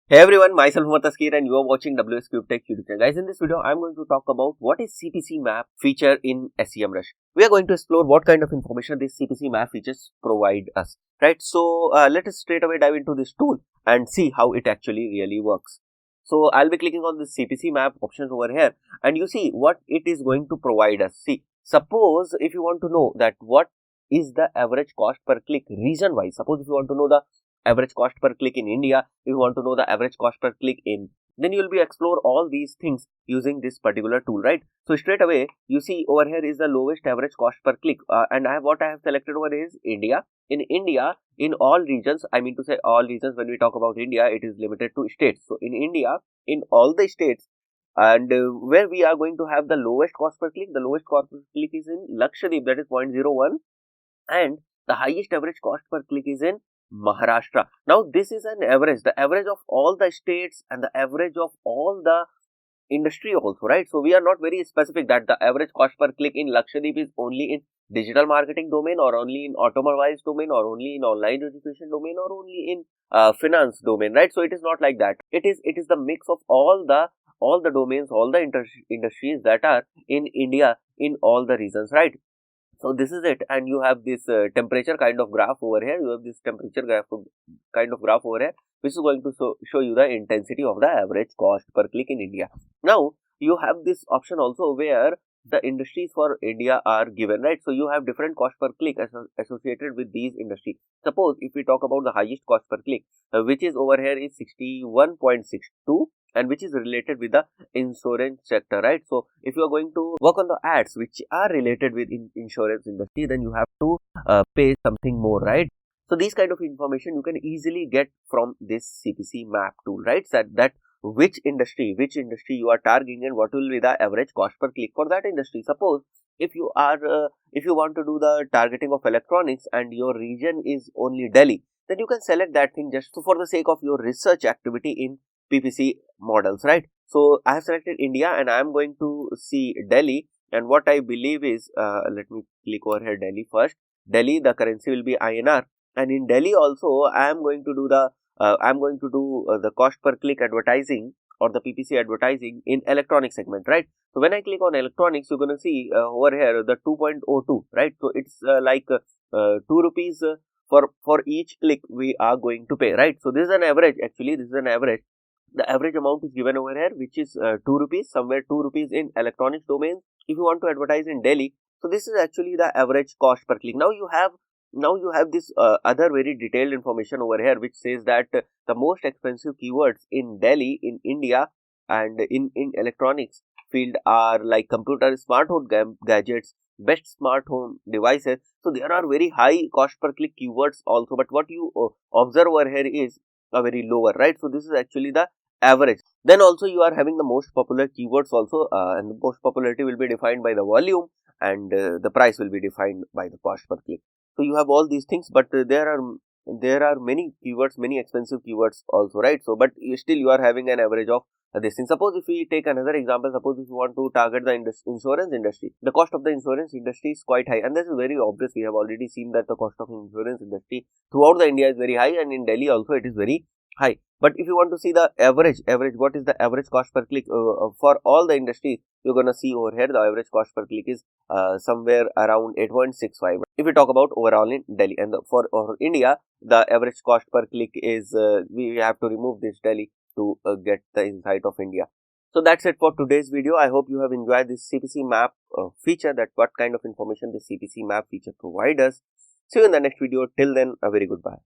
Hey everyone, myself Mataskir and you are watching WsCubeTech YouTube channel. Guys, in this video, I'm going to talk about what is CPC Map feature in SEMRush. We are going to explore what kind of information this CPC Map features provide us, right? So, let us straight away dive into this tool and see how it actually really works. So, I'll be clicking on the CPC Map options over here and you see what it is going to provide us. See, suppose if you want to know that what is the average cost per click region wise, suppose if you want to know the average cost per click in India, if you want to know the average cost per click in, then you will be explore all these things using this particular tool, right? So straight away you see over here is the lowest average cost per click, and what I have selected over is India. In India, in all regions, I mean to say all regions, when we talk about India, it is limited to states. So in India, in all the states, and where we are going to have the lowest cost per click, the lowest cost per click is in Lakshadweep, that is 0.01, and the highest average cost per click is in Maharashtra. Now this is an average, the average of all the states and the average of all the industry also, right? So we are not very specific that the average cost per click in Lakshadweep is only in digital marketing domain, or only in automobiles domain, or only in online education domain, or only in finance domain, right? So it is not like that. It is the mix of all the domains, all the industries that are in India in all the regions, right? So this is it, and you have this temperature kind of graph over here. You have this temperature graph kind of graph over here, which is going to show you the intensity of the average cost per click in India. Now you have this option also where the industries for India are given, right? So you have different cost per click associated with these industries. Suppose if we talk about the highest cost per click, which is over here is 61.62, and which is related with the insurance sector, right? So if you are going to work on the ads which are related with insurance industry, then you have to pay something more, right? So these kind of information you can easily get from this CPC map tool, right? That which industry you are targeting and what will be the average cost per click for that industry. Suppose if you are if you want to do the targeting of electronics and your region is only Delhi, then you can select that thing just for the sake of your research activity in PPC models, right? So I have selected India and I am going to see Delhi, and what I believe is, let me click over here Delhi first. Delhi, the currency will be INR, and in Delhi also I am going to do the cost per click advertising or the PPC advertising in electronic segment, right? So when I click on electronics, you're gonna see over here the 2.02, right? So it's like 2 rupees for each click we are going to pay, right? So this is an average. Actually, this is an average. The average amount is given over here, which is 2 rupees, somewhere 2 rupees in electronics domain if you want to advertise in Delhi. So this is actually the average cost per click. Now you have this other very detailed information over here, which says that the most expensive keywords in Delhi, in India, and in electronics field are like computer, smart home gadgets, best smart home devices. So there are very high cost per click keywords also, but what you observe over here is a very lower, right? So this is actually the average. Then also you are having the most popular keywords also, and the most popularity will be defined by the volume, and the price will be defined by the cost per click. So you have all these things, but there are many keywords, many expensive keywords also, right? So but still you are having an average of this thing. Suppose if we take another example, suppose if you want to target the insurance industry, the cost of the insurance industry is quite high, and this is very obvious. We have already seen that the cost of insurance industry throughout the India is very high, and in Delhi also it is very high. But if you want to see the average, what is the average cost per click for all the industries, you're gonna see over here the average cost per click is somewhere around 8.65. If we talk about overall in Delhi, and for India, the average cost per click is we have to remove this Delhi to get the insight of India. So that's it for today's video. I hope you have enjoyed this CPC map feature, that what kind of information this CPC map feature provides us. See you in the next video. Till then, a very goodbye.